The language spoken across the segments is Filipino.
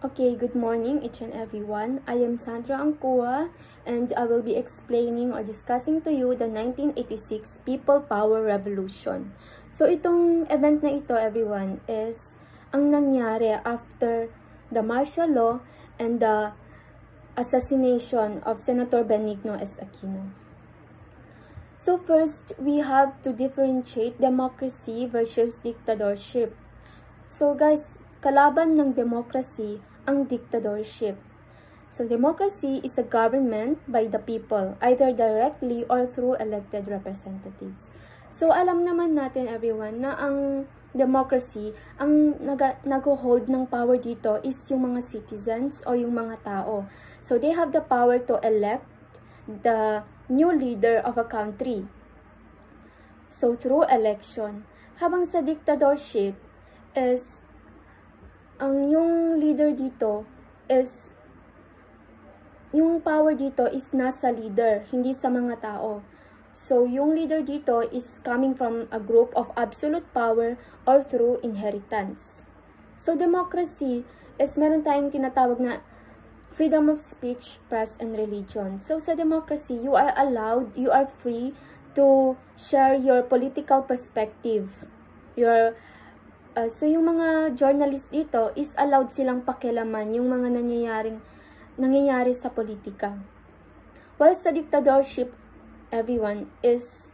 Okay, good morning each and everyone. I am Sandra Angkua and I will be explaining or discussing to you the 1986 People Power Revolution. So itong event na ito, everyone, is ang nangyari after the martial law and the assassination of Senator Benigno S. Aquino. So first, we have to differentiate democracy versus dictatorship. So guys, kalaban ng democracy ang dictatorship. So democracy is a government by the people, either directly or through elected representatives. So alam naman natin, everyone, na ang democracy, ang nag-hold ng power dito is yung mga citizens o yung mga tao. So they have the power to elect the new leader of a country. So through election. Habang sa dictatorship is ang yung leader dito is, yung power dito is nasa leader, hindi sa mga tao. So, yung leader dito is coming from a group of absolute power or through inheritance. So, democracy is meron tayong tinatawag na freedom of speech, press, and religion. So, sa democracy, you are allowed, you are free to share your political perspective, so yung mga journalist dito is allowed silang pakialaman yung mga nangyayari sa politika. While sa dictatorship, everyone, is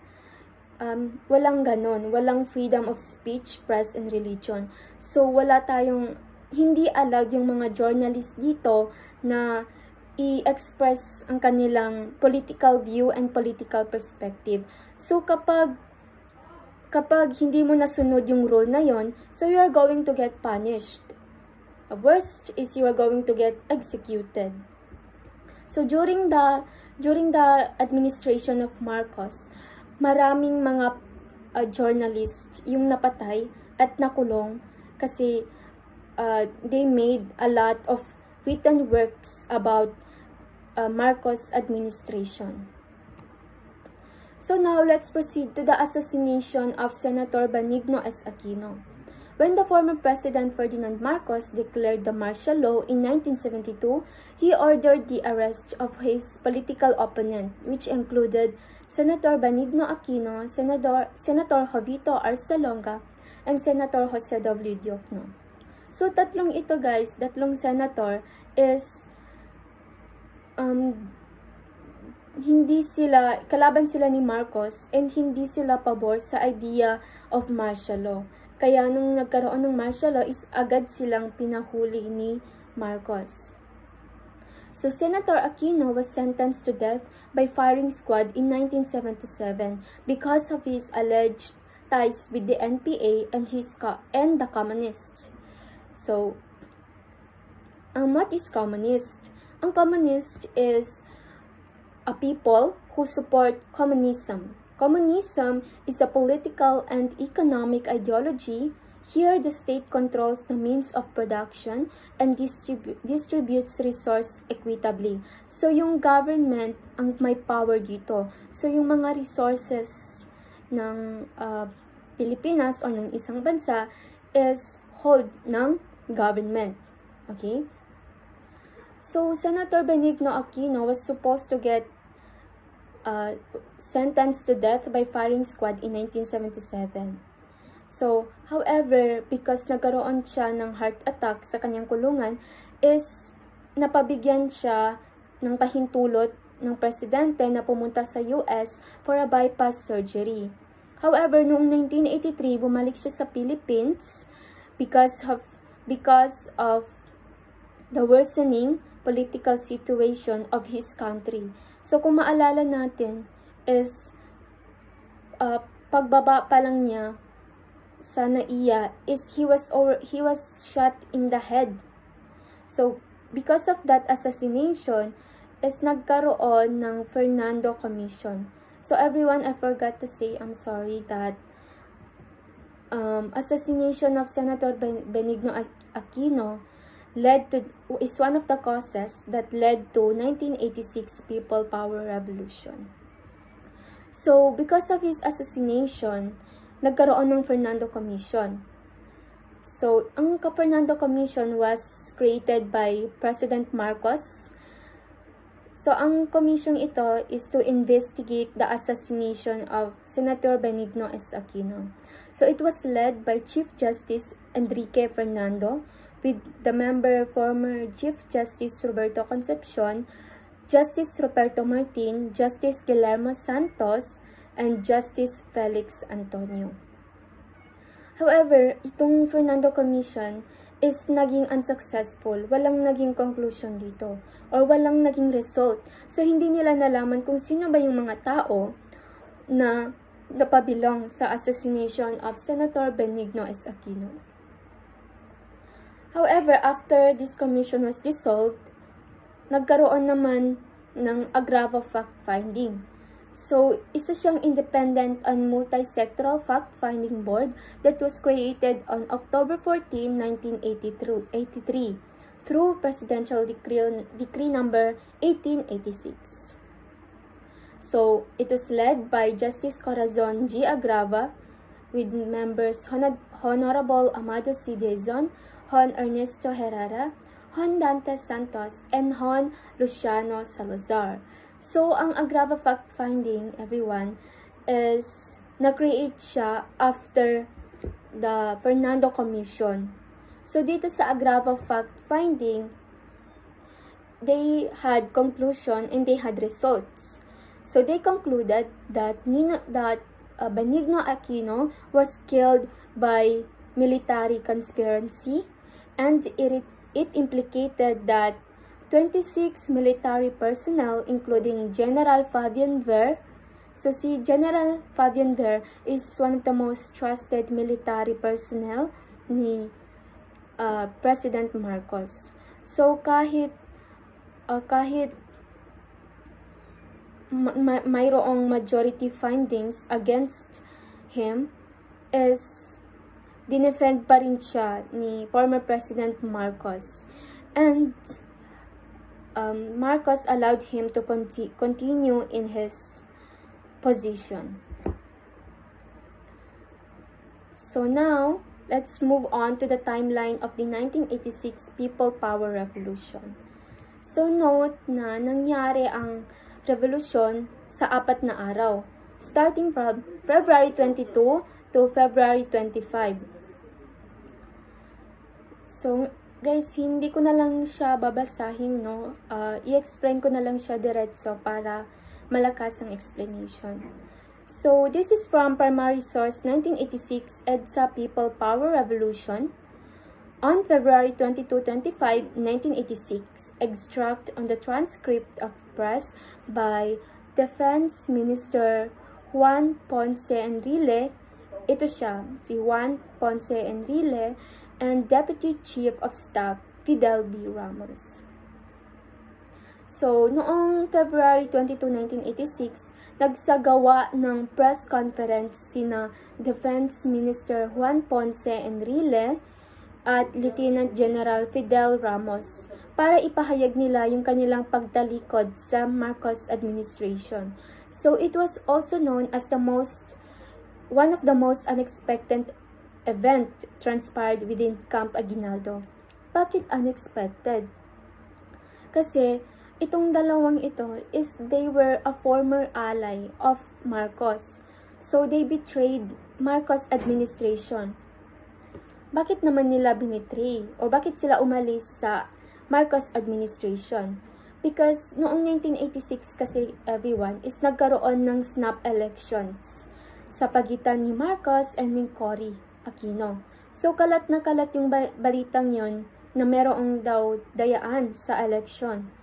walang ganon, walang freedom of speech, press, and religion. So hindi allowed yung mga journalist dito na i-express ang kanilang political view and political perspective. So kapag hindi mo nasunod yung rule na yon, so you are going to get punished. The worst is you are going to get executed. So during the administration of Marcos, maraming mga journalists yung napatay at nakulong kasi they made a lot of written works about Marcos administration. So now, let's proceed to the assassination of Senator Benigno S. Aquino. When the former President Ferdinand Marcos declared the martial law in 1972, he ordered the arrest of his political opponent, which included Senator Benigno Aquino, Senator Jovito Arcelonga, and Senator Jose W. Diokno. So tatlong ito, guys, tatlong senator is kalaban sila ni Marcos and hindi sila pabor sa idea of martial law. Kaya nung nagkaroon ng martial law is agad silang pinahuli ni Marcos. So Senator Aquino was sentenced to death by firing squad in 1977 because of his alleged ties with the NPA and the communists. So, what is communist? Ang communist is a people who support communism. Communism is a political and economic ideology. Here, the state controls the means of production and distributes resource equitably. So, yung government ang may power dito. So, yung mga resources ng Pilipinas o ng isang bansa is hold ng government. Okay? So, Senator Benigno Aquino was supposed to get sentenced to death by firing squad in 1977. So, however, because nagkaroon siya ng heart attack sa kanyang kulungan, is napabigyan siya ng pahintulot ng presidente na pumunta sa US for a bypass surgery. However, noong 1983, bumalik siya sa Philippines because of the worsening political situation of his country. So, kung maalala natin is pagbaba pa lang niya sa NAIA is he was shot in the head. So, because of that assassination is nagkaroon ng Fernando Commission. So, everyone, I forgot to say, I'm sorry, that assassination of Senator Benigno Aquino is one of the causes that led to 1986 People Power Revolution. So, because of his assassination, nagkaroon ng Fernando Commission. So, ang Fernando Commission was created by President Marcos. So, ang commission ito is to investigate the assassination of Senator Benigno S. Aquino. So, it was led by Chief Justice Enrique Fernando, with the member former Chief Justice Roberto Concepcion, Justice Roberto Martin, Justice Guillermo Santos, and Justice Felix Antonio. However, itong Fernando Commission is naging unsuccessful. Walang naging conclusion dito or walang naging result. So, hindi nila nalaman kung sino ba yung mga tao na napabilong sa assassination of Senator Benigno S. Aquino. However, after this commission was dissolved, nagkaroon naman ng aggrava fact-finding. So, isa siyang independent and multi-sectoral fact-finding board that was created on October 14, 1983 through Presidential Decree number 1886. So, it was led by Justice Corazon G. Agrava with members Honorable Amado C. Dezon, Hon. Ernesto Herrera, Hon. Dante Santos, and Hon. Luciano Salazar. So, ang Agrava fact-finding, everyone, is na-create siya after the Fernando Commission. So, dito sa Agrava fact-finding, they had conclusion and they had results. So, they concluded that Benigno Aquino was killed by military conspiracy, and it implicated that 26 military personnel, including General Fabian Ver. So, si General Fabian Ver is one of the most trusted military personnel ni President Marcos. So, kahit mayroong majority findings against him, is dinefend pa rin siya ni former President Marcos. And Marcos allowed him to continue in his position. So now, let's move on to the timeline of the 1986 People Power Revolution. So note na nangyari ang revolusyon sa 4 na araw, starting from February 22 to February 25. So, guys, hindi ko na lang siya babasahin, no? I-explain ko na lang siya diretso para malakas ang explanation. So, this is from primary source 1986 EDSA People Power Revolution. On February 22-25, 1986, extract on the transcript of press by Defense Minister Juan Ponce Enrile. Ito siya, si Juan Ponce Enrile, and Deputy Chief of Staff Fidel B. Ramos. So, noong February 22, 1986, nagsagawa ng press conference sina Defense Minister Juan Ponce Enrile at Lieutenant General Fidel Ramos para ipahayag nila yung kanilang pagtalikod sa Marcos administration. So, it was also known as one of the most unexpected event transpired within Camp Aguinaldo. Bakit unexpected? Kasi itong dalawang ito is they were a former ally of Marcos. So they betrayed Marcos administration. Bakit naman nila binitray? O bakit sila umalis sa Marcos administration? Because noong 1986 kasi everyone is nagkaroon ng snap elections sa pagitan ni Marcos and ni Cory Aquino. So, kalat na kalat yung balitang yon na merong daw dayaan sa election.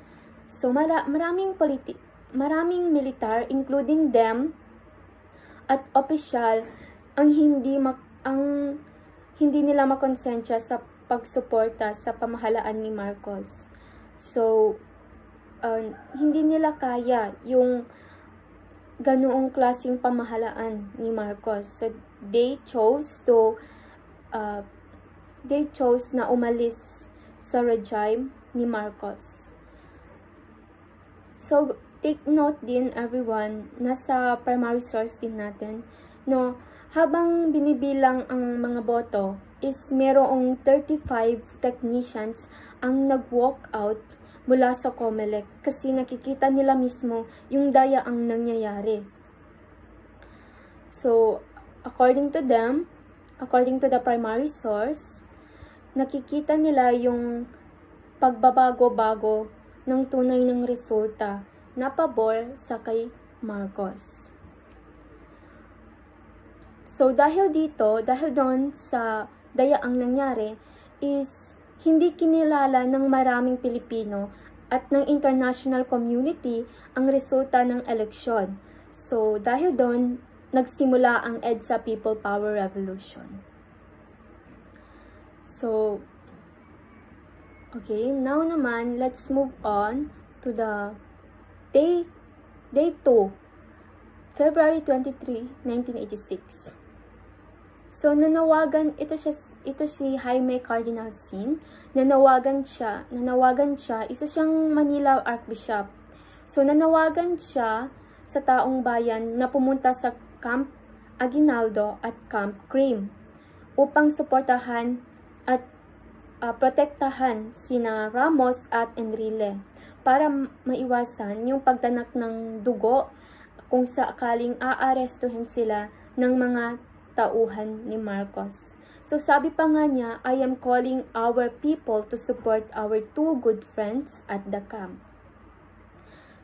So, maraming militar, including them, at opisyal, ang hindi nila makonsensya sa pagsuporta sa pamahalaan ni Marcos. So, hindi nila kaya yung ganoong klaseng pamahalaan ni Marcos. So, they chose na umalis sa regime ni Marcos. So, take note din everyone, nasa primary source din natin, no, habang binibilang ang mga boto is merong 35 technicians ang nag-walk out mula sa COMELEC kasi nakikita nila mismo yung daya ang nangyayari. So, according to them, according to the primary source, nakikita nila yung pagbabago-bago ng tunay ng resulta na pabor sa kay Marcos. So, dahil doon sa dayaang nangyari, is hindi kinilala ng maraming Pilipino at ng international community ang resulta ng eleksyon. So, dahil doon, nagsimula ang EDSA People Power Revolution. So, okay, now naman, let's move on to the day 2, February 23, 1986. So, ito si Jaime Cardinal Sin. Nanawagan siya, isa siyang Manila Archbishop. So, nanawagan siya sa taong bayan na pumunta sa Camp Aguinaldo at Camp Crame upang suportahan at protektahan sina Ramos at Enrile para maiwasan yung pagtanak ng dugo kung sakaling aarestuhin sila ng mga tauhan ni Marcos. So sabi pa nga niya, I am calling our people to support our two good friends at the camp.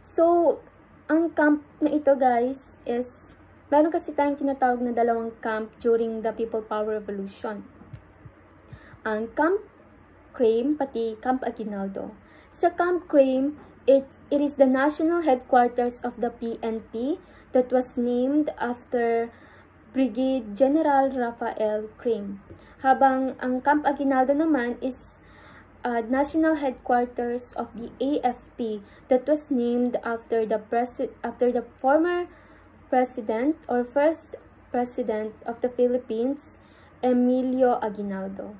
So, ang camp na ito guys is, meron kasi tayong tinatawag na dalawang camp during the People Power Revolution. Ang Camp Crame pati Camp Aguinaldo. Sa Camp Crame, it is the national headquarters of the PNP that was named after Brigadier General Rafael Crame. Habang ang Camp Aguinaldo naman is national headquarters of the AFP that was named after the former president or first president of the Philippines, Emilio Aguinaldo.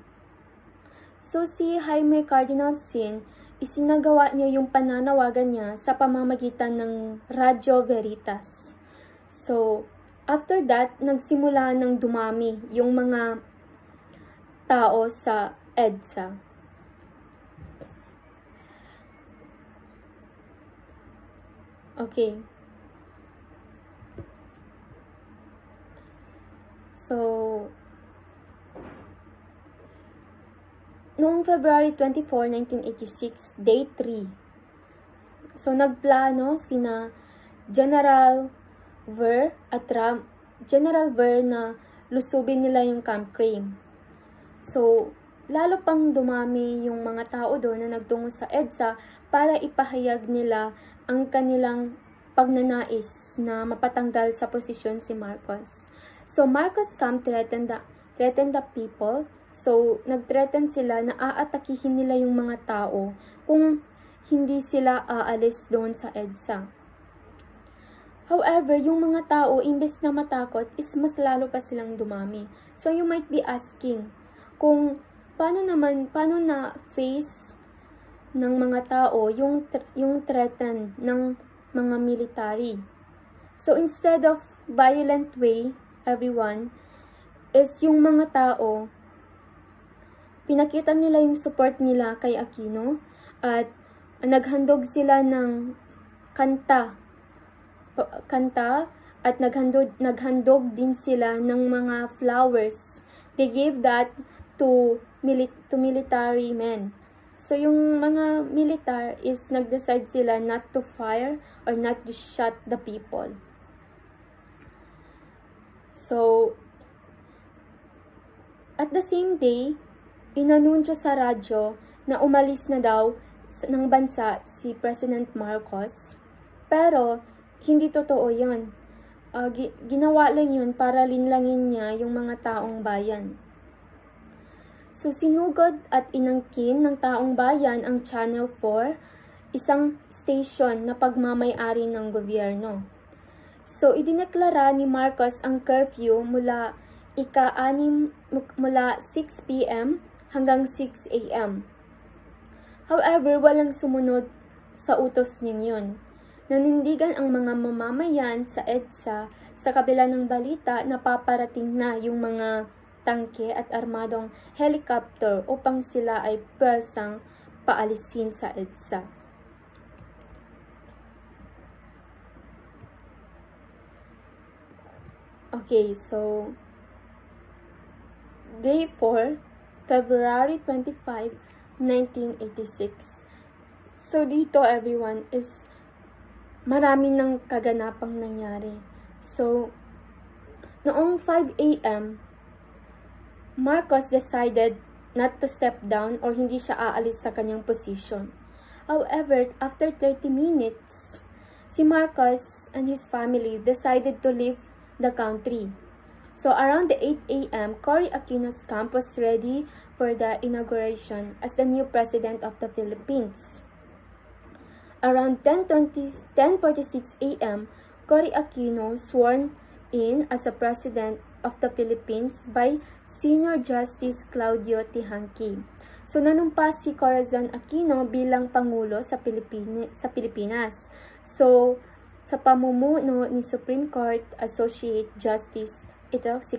So si Jaime Cardinal Sin, isinagawa niya yung pananawagan niya sa pamamagitan ng Radyo Veritas. So, after that, nagsimula ng dumami yung mga tao sa EDSA. Okay. So, noong February 24, 1986, day 3. So, nagplano sina General Ver at General Ver na lusubin nila yung Camp Crame. So, lalo pang dumami yung mga tao doon na nagtungo sa EDSA para ipahayag nila ang kanilang pagnanais na mapatanggal sa posisyon si Marcos. So, Marcos camp threatened the people. So, nag-threaten sila na aatakihin nila yung mga tao kung hindi sila aalis doon sa EDSA. However, yung mga tao, imbes na matakot, is mas lalo pa silang dumami. So, you might be asking, kung paano na face ng mga tao yung threaten ng mga military. So, instead of violent way, everyone, is yung mga tao, pinakita nila yung support nila kay Aquino at naghandog sila ng kanta at naghandog din sila ng mga flowers. They gave that to military men. So, yung mga militar is nag-decide sila not to fire or not to shoot the people. So, at the same day, inanunsyo sa radyo na umalis na daw ng bansa si President Marcos. Pero, hindi totoo yun. Ginawa lang yun para linlangin niya yung mga taong bayan. So, sinugod at inangkin ng taong bayan ang Channel 4, isang station na pagmamay-ari ng gobyerno. So, idineklara ni Marcos ang curfew mula 6 p.m. hanggang 6 a.m. However, walang sumunod sa utos niyang yun. Nanindigan ang mga mamamayan sa EDSA sa kabila ng balita na paparating na yung mga tangke at armadong helicopter upang sila ay pwersang paalisin sa EDSA. Okay, so Day 4, February 25, 1986. So dito everyone is marami ng kaganapang nangyari. So noong 5 a.m., Marcos decided not to step down or hindi siya aalis sa kanyang position. However, after 30 minutes, si Marcos and his family decided to leave the country. So around the 8 a.m., Cory Aquino's camp was ready for the inauguration as the new president of the Philippines. Around 10:46 a.m., Cory Aquino sworn in as a president of the Philippines by Senior Justice Claudio Tihanqui. So nanumpa si Corazon Aquino bilang Pangulo sa Pilipinas. So sa pamumuno ni Supreme Court Associate Justice si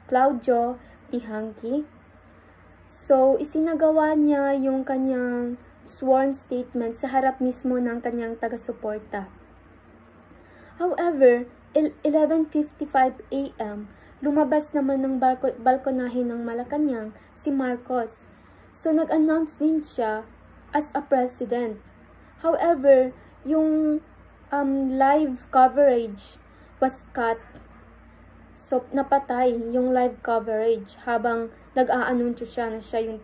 Claudio Tihanqui. So isinagawa niya yung kanyang sworn statement sa harap mismo ng kanyang taga-suporta. However, 11:55 a.m., lumabas naman ng balkonahe ng Malacanang si Marcos. So nag-announce din siya as a president. However, yung live coverage was cut. So napatay yung live coverage habang nag-aanunsyo siya na siya yung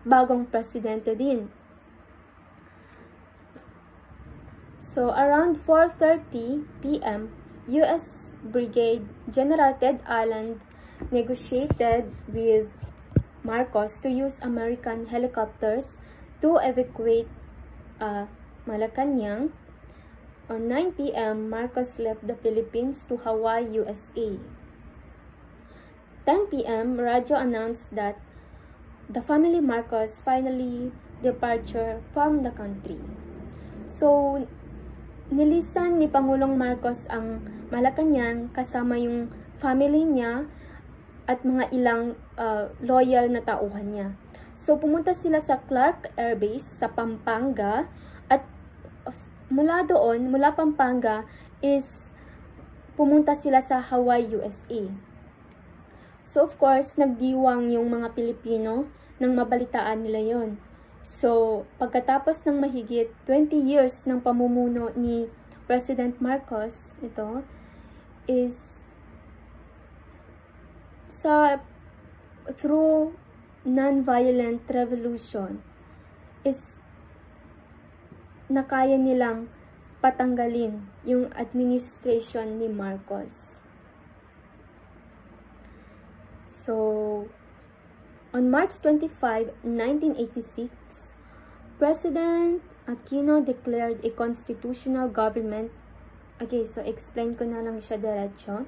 bagong presidente din. So around 4:30 p.m., U.S. Brigade General Ted Allen negotiated with Marcos to use American helicopters to evacuate Malacanang. On 9 p.m., Marcos left the Philippines to Hawaii, USA. 10 p.m., radyo announced that the family Marcos finally departure from the country. So, nilisan ni Pangulong Marcos ang Malacanang kasama yung family niya at mga ilang loyal na tauhan niya. So, pumunta sila sa Clark Air Base sa Pampanga at mula Pampanga is pumunta sila sa Hawaii, USA. So, of course, nagdiwang yung mga Pilipino nang mabalitaan nila yon. So, pagkatapos ng mahigit 20 years ng pamumuno ni President Marcos, ito is through non-violent revolution is nakaya nilang patanggalin yung administration ni Marcos. So, on March 25, 1986, President Aquino declared a constitutional government. Okay, so explain ko na lang siya diretso.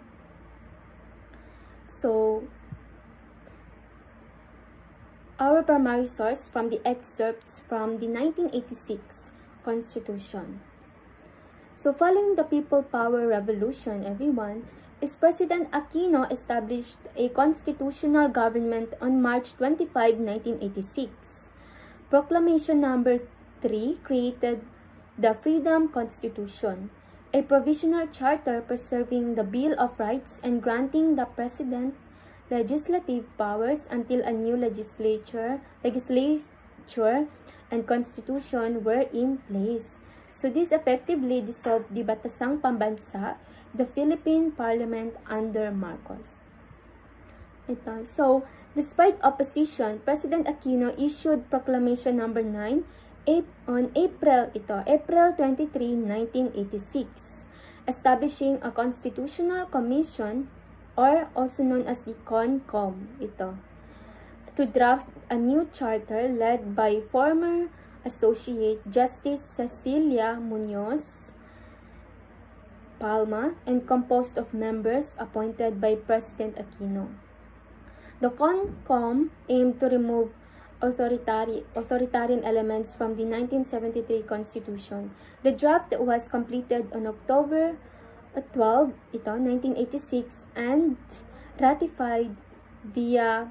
So, our primary source from the excerpts from the 1986 Constitution. So, following the People Power Revolution, everyone, is President Aquino established a constitutional government on March 25, 1986. Proclamation number 3 created the Freedom Constitution, a provisional charter preserving the Bill of Rights and granting the President legislative powers until a new legislature and constitution were in place. So this effectively dissolved the Batasang Pambansa, the Philippine Parliament under Marcos. So, despite opposition, President Aquino issued Proclamation number 9 on April 23, 1986, establishing a Constitutional Commission, or also known as the CONCOM, to draft a new charter led by former Associate Justice Cecilia Muñoz Palma and composed of members appointed by President Aquino. The CONCOM aimed to remove authoritarian elements from the 1973 Constitution. The draft was completed on October 12, 1986 and ratified via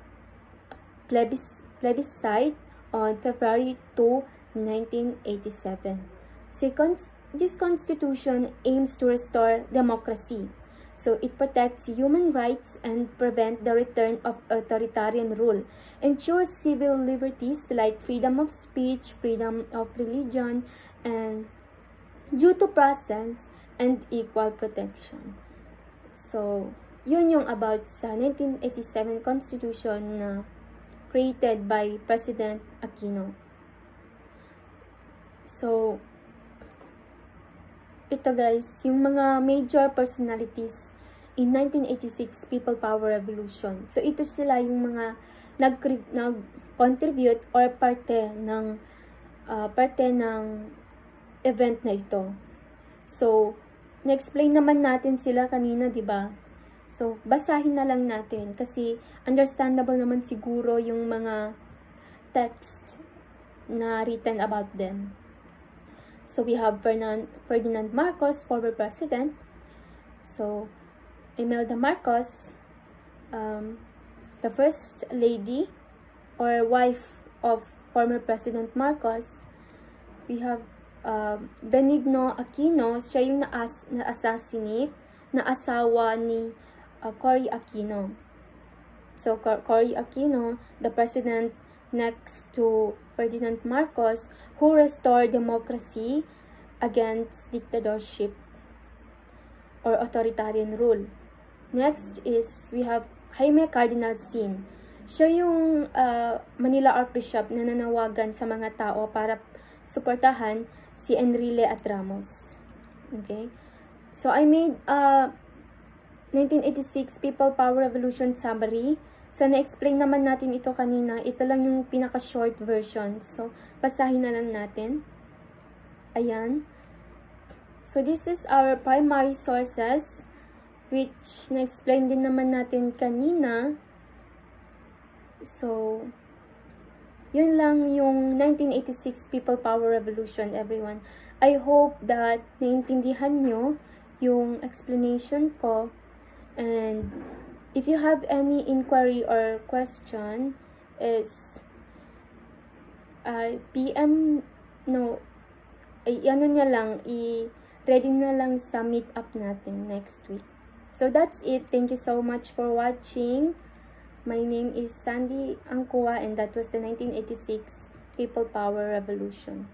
plebiscite on February 2, 1987. This constitution aims to restore democracy. So it protects human rights and prevent the return of authoritarian rule, ensures civil liberties like freedom of speech, freedom of religion, and due to process and equal protection. So, yun yung about sa 1987 Constitution na created by President Aquino. So, ito guys, yung mga major personalities in 1986 People Power Revolution. So, ito sila yung mga nag-contribute or parte ng event na ito. So, na-explain naman natin sila kanina, di ba? So, basahin na lang natin kasi understandable naman siguro yung mga text na written about them. So, we have Ferdinand Marcos, former president. So, Imelda Marcos, the first lady or wife of former President Marcos. We have Benigno Aquino, siya yung na-assassinate na asawa ni Cory Aquino. So, Cory Aquino, the president next to Ferdinand Marcos, who restored democracy against dictatorship or authoritarian rule. Next is, we have Jaime Cardinal Sin. Siya yung Manila Archbishop na nanawagan sa mga tao para suportahan si Enrile at Ramos. Okay? So, I made 1986 People Power Revolution summary. So, na-explain naman natin ito kanina. Ito lang yung pinaka-short version. So, basahin na lang natin. Ayan. So, this is our primary sources, which na-explain din naman natin kanina. So, yun lang yung 1986 People Power Revolution, everyone. I hope that naintindihan nyo yung explanation ko. And if you have any inquiry or question, is PM, no, ano niya lang, ready na lang sa meet-up natin next week. So that's it. Thank you so much for watching. My name is Sandy Angkua, and that was the 1986 People Power Revolution.